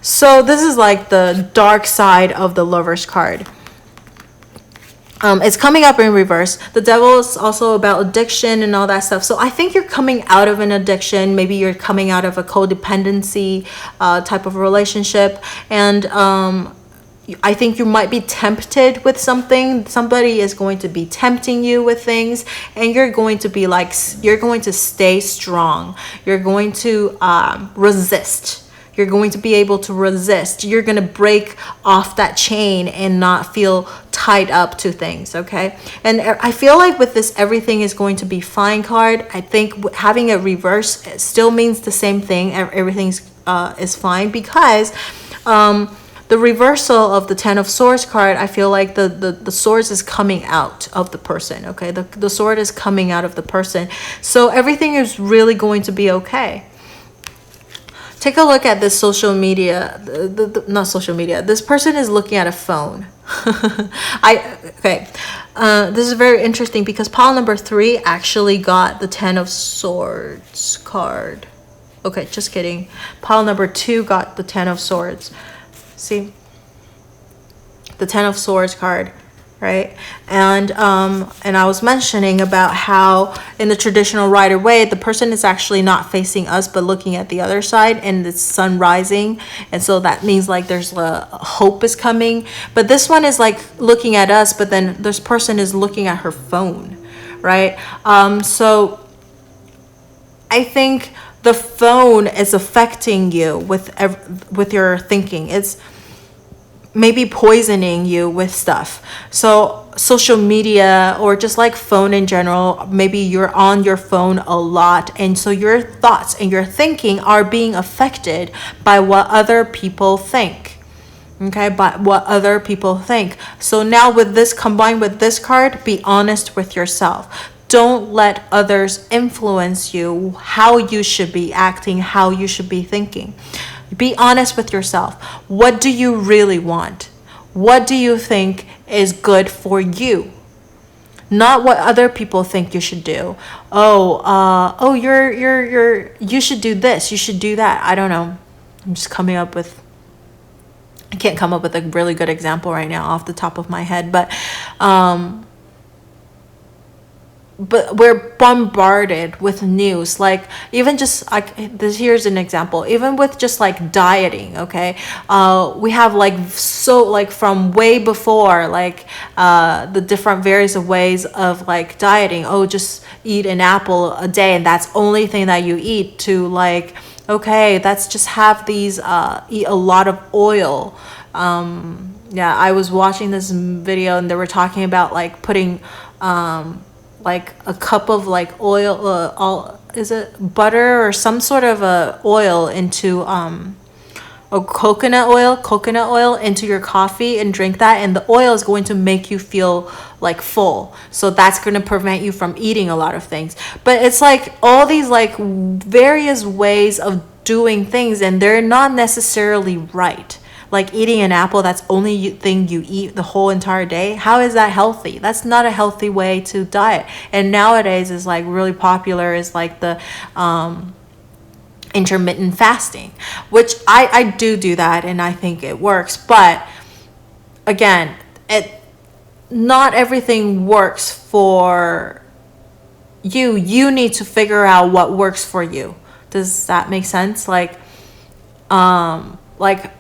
So this is like the dark side of the Lover's card. It's coming up in reverse. The Devil is also about addiction and all that stuff. So I think you're coming out of an addiction. Maybe you're coming out of a codependency type of relationship, and I think you might be tempted with something. Somebody is going to be tempting you with things, and you're going to be like, you're going to stay strong. You're going to resist. You're going to be able to resist. You're going to break off that chain and not feel tied up to things, okay? And I feel like with this everything is going to be fine card, I think having a reverse still means the same thing. Everything's is fine, because the reversal of the 10 of Swords card, I feel like the swords is coming out of the person, okay? The sword is coming out of the person. So everything is really going to be okay. Take a look at this social media, not social media. This person is looking at a phone. This is very interesting, because pile number 3 actually got the 10 of Swords card. Okay, just kidding. Pile number 2 got the 10 of Swords. See, the 10 of Swords card, right? And I was mentioning about how in the traditional Rider Waite, the person is actually not facing us but looking at the other side, and the sun rising, and so that means like there's a hope is coming. But this one is like looking at us, but then this person is looking at her phone, right? So I think the phone is affecting you with your thinking. It's maybe poisoning you with stuff. So social media, or just like phone in general, maybe you're on your phone a lot, and so your thoughts and your thinking are being affected by what other people think. Okay, by what other people think. So now with this, combined with this card, be honest with yourself. Don't let others influence you, how you should be acting, how you should be thinking. Be honest with yourself. What do you really want? What do you think is good for you? Not what other people think you should do. You should do this, you should do that. I don't know. I'm just coming up with, I can't come up with a really good example right now off the top of my head, but but we're bombarded with news, like even just like this, here's an example, even with just like dieting, okay, we have like, so like from way before, like the different various ways of like dieting. Oh, just eat an apple a day and that's only thing that you eat, to like, okay, let's just have these eat a lot of oil. Yeah, I was watching this video and they were talking about like putting like a cup of like oil, is it butter or some sort of oil into a coconut oil into your coffee and drink that, and the oil is going to make you feel like full, so that's going to prevent you from eating a lot of things. But it's like all these like various ways of doing things, and they're not necessarily right. Like eating an apple, that's only thing you eat the whole entire day. How is that healthy? That's not a healthy way to diet. And nowadays is like really popular is like the intermittent fasting, which I do that and I think it works. But again, not everything works for you. You need to figure out what works for you. Does that make sense? Like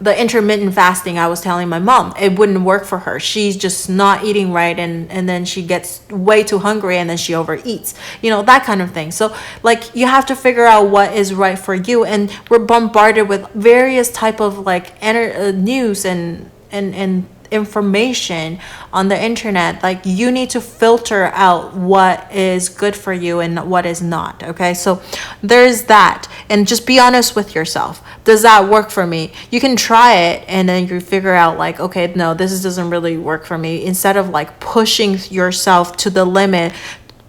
the intermittent fasting, I was telling my mom, it wouldn't work for her. She's just not eating right, and then she gets way too hungry and then she overeats, that kind of thing. So like you have to figure out what is right for you, and we're bombarded with various type of like news and information on the internet. Like you need to filter out what is good for you and what is not. Okay, so there's that, and just be honest with yourself. Does that work for me? You can try it and then you figure out like, okay, no, this doesn't really work for me, instead of like pushing yourself to the limit,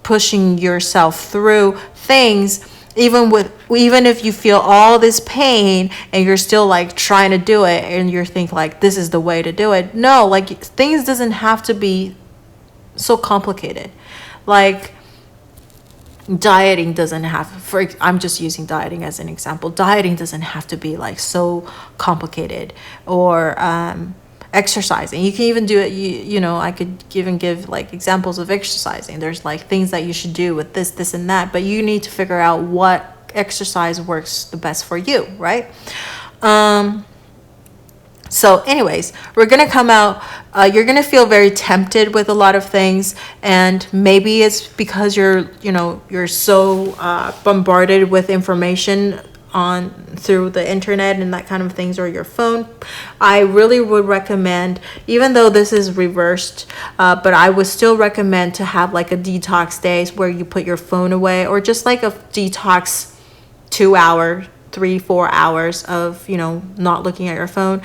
pushing yourself through things, even if you feel all this pain and you're still like trying to do it and you think like this is the way to do it. No, like things doesn't have to be so complicated. Like dieting doesn't have, I'm just using dieting as an example. Dieting doesn't have to be like so complicated. Or exercising, you can even do it, I could even give like examples of exercising. There's like things that you should do with this and that, but you need to figure out what exercise works the best for you, right? So anyways, we're gonna come out, you're gonna feel very tempted with a lot of things, and maybe it's because you're so bombarded with information through the internet and that kind of things, or your phone. I really would recommend, even though this is reversed, but I would still recommend to have like a detox days where you put your phone away, or just like a detox 2 hour, 3-4 hours of not looking at your phone.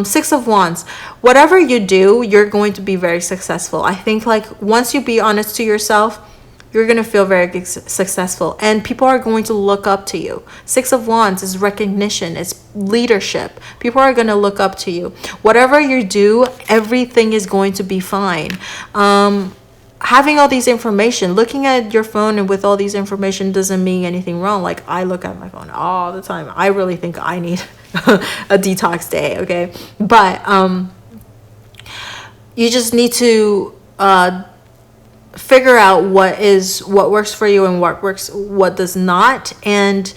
6 of Wands, whatever you do, you're going to be very successful. I think like once you be honest to yourself, you're going to feel very successful, and people are going to look up to you. 6 of Wands is recognition, it's leadership. People are going to look up to you. Whatever you do, everything is going to be fine. Having all these information, looking at your phone and with all these information doesn't mean anything wrong. Like I look at my phone all the time. I really think I need a detox day, okay? But you just need to figure out what works for you and what does not, and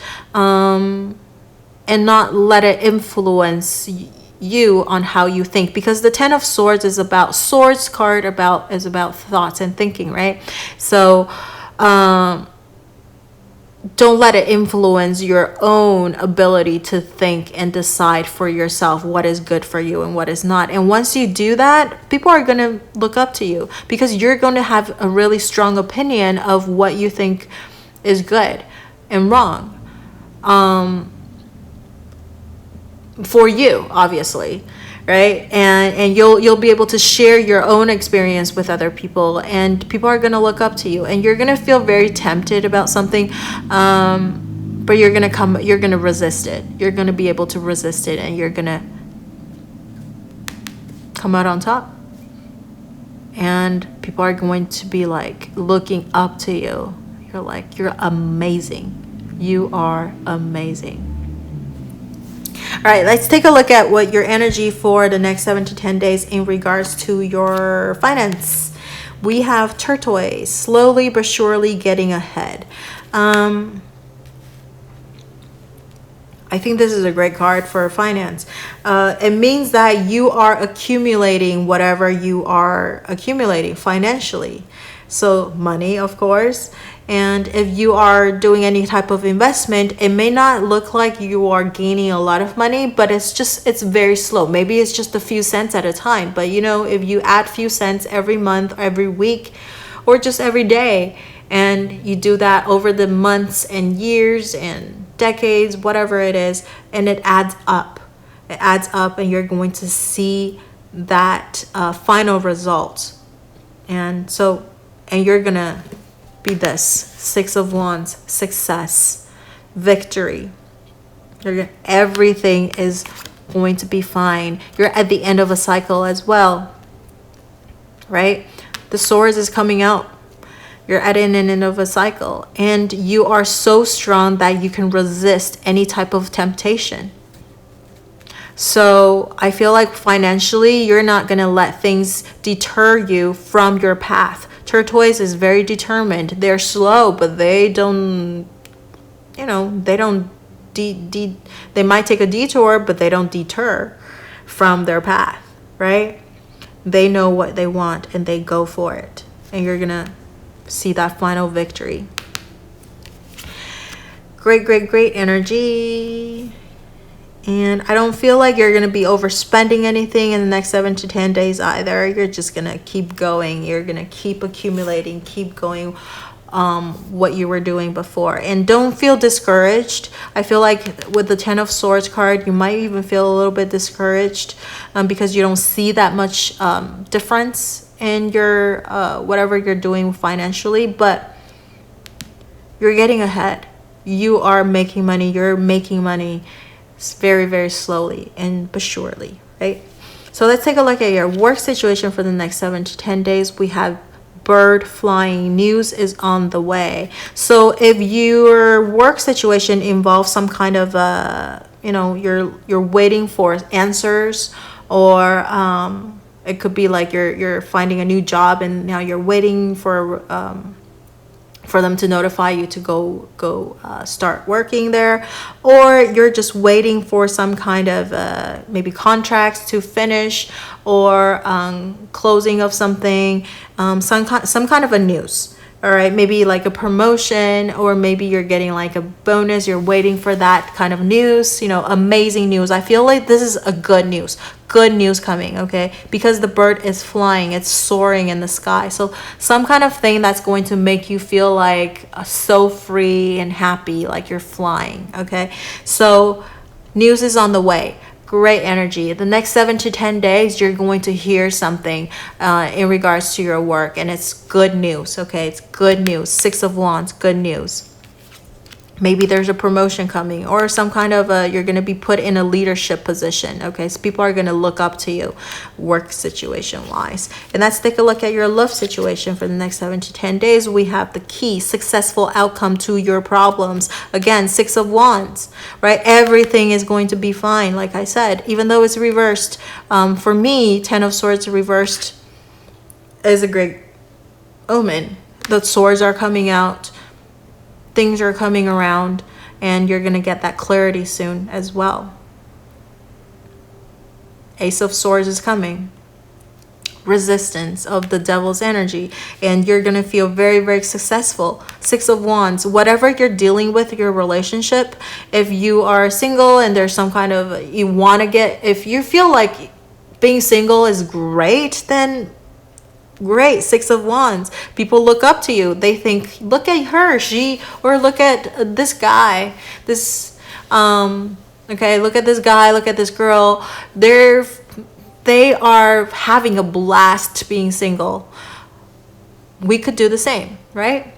not let it influence you on how you think, because the 10 of Swords is about is about thoughts and thinking, right? So don't let it influence your own ability to think and decide for yourself what is good for you and what is not. And once you do that, people are going to look up to you, because you're going to have a really strong opinion of what you think is good and wrong, for you, obviously, right? And you'll be able to share your own experience with other people, and people are going to look up to you, and you're going to feel very tempted about something, but you're going to resist it. You're going to be able to resist it, and you're going to come out on top, and people are going to be like looking up to you. You're like, you're amazing. You are amazing. All right, let's take a look at what your energy for the next 7 to 10 days in regards to your finance. we have turquoise, slowly but surely getting ahead. I think this is a great card for finance. It means that you are accumulating whatever you are accumulating financially. So money, of course. And if you are doing any type of investment, it may not look like you are gaining a lot of money, but it's very slow. Maybe it's just a few cents at a time. But if you add few cents every month, every week, or just every day, and you do that over the months and years and decades, whatever it is, and it adds up. It adds up, and you're going to see that final result. And you're gonna be this 6 of Wands, success, victory. Everything is going to be fine. You're at the end of a cycle as well, right? The Swords is coming out. You're at an end of a cycle, and you are so strong that you can resist any type of temptation. So I feel like financially, you're not going to let things deter you from your path. Turquoise is very determined. They're slow, but they don't, they might take a detour, but they don't deter from their path, right? They know what they want and they go for it. And you're going to see that final victory. Great, great, great energy. And I don't feel like you're going to be overspending anything in the next 7 to 10 days either. You're just going to keep going. You're going to keep accumulating, keep going what you were doing before. And don't feel discouraged. I feel like with the 10 of Swords card, you might even feel a little bit discouraged because you don't see that much difference in your whatever you're doing financially, but you're getting ahead. You are making money. You're making money very, very slowly and but surely, right? So let's take a look at your work situation for the next 7 to 10 days. We have bird flying. News is on the way. So if your work situation involves some kind of you're waiting for answers, or it could be like you're finding a new job and now you're waiting for them to notify you to go start working there, or you're just waiting for some kind of maybe contracts to finish, or closing of something, some kind of a news. All right, maybe like a promotion, or maybe you're getting like a bonus. You're waiting for that kind of news, amazing news. I feel like this is a good news coming, okay? Because the bird is flying, it's soaring in the sky. So some kind of thing that's going to make you feel like so free and happy, like you're flying, okay? So news is on the way. Great energy. The next 7 to 10 days, you're going to hear something in regards to your work, and it's good news, okay? It's good news. 6 of Wands, good news. Maybe there's a promotion coming, or some kind of you're going to be put in a leadership position, okay? So people are going to look up to you work situation wise. And let's take a look at your love situation for the next 7 to 10 days. We have the key, successful outcome to your problems. Again, 6 of Wands, right? Everything is going to be fine, like I said, even though it's reversed. For me, 10 of Swords reversed is a great omen. The swords are coming out. Things are coming around, and you're going to get that clarity soon as well. Ace of Swords is coming. Resistance of the devil's energy, and you're going to feel very, very successful. 6 of Wands, whatever you're dealing with your relationship, if you are single and there's some kind of, if you feel like being single is great, then great. 6 of Wands. People look up to you. They think, look at her, or look at this guy. Look at this guy, look at this girl. They are having a blast being single. We could do the same, right?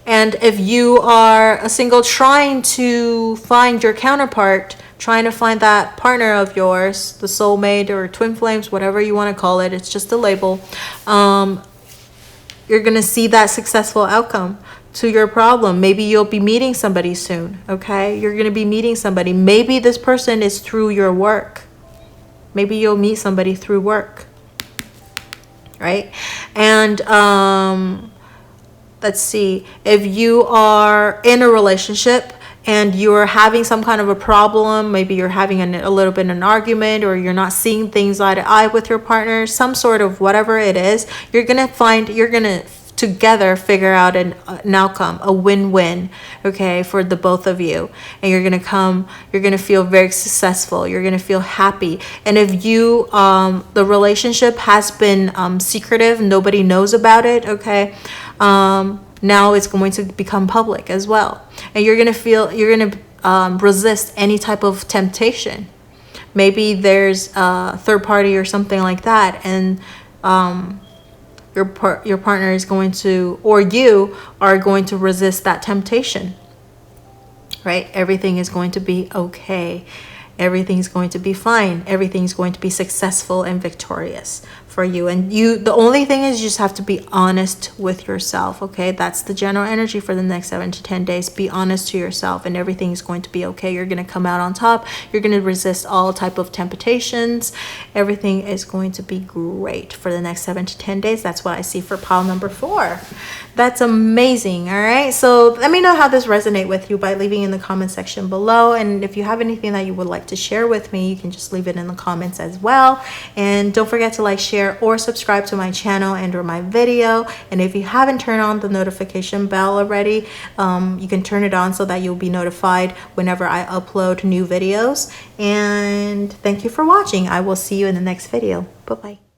And if you are a single trying to find your counterpart, trying to find that partner of yours, the soulmate or twin flames, whatever you want to call it, it's just a label. You're going to see that successful outcome to your problem. Maybe you'll be meeting somebody soon, okay? You're going to be meeting somebody. Maybe this person is through your work. Maybe you'll meet somebody through work, right? And let's see, if you are in a relationship and you're having some kind of a problem, maybe you're having a little bit of an argument, or you're not seeing things eye to eye with your partner, some sort of whatever it is, you're gonna together figure out an outcome, a win-win, okay, for the both of you. And you're gonna feel very successful, you're gonna feel happy. And if you the relationship has been secretive, nobody knows about it, okay, now it's going to become public as well. And you're gonna resist any type of temptation. Maybe there's a third party or something like that, and your partner is going to, or you are going to resist that temptation, right? Everything is going to be okay. Everything's going to be fine. Everything's going to be successful and victorious for you. And the only thing is you just have to be honest with yourself, okay? That's the general energy for the next 7 to 10 days. Be honest to yourself and everything's going to be okay. You're going to come out on top. You're going to resist all type of temptations. Everything is going to be great for the next 7 to 10 days. That's what I see for pile number 4. That's amazing. All right. So let me know how this resonates with you by leaving in the comment section below. And if you have anything that you would like to share with me, you can just leave it in the comments as well. And don't forget to like, share, or subscribe to my channel and or my video. And if you haven't turned on the notification bell already, you can turn it on so that you'll be notified whenever I upload new videos. And thank you for watching. I will see you in the next video. Bye-bye.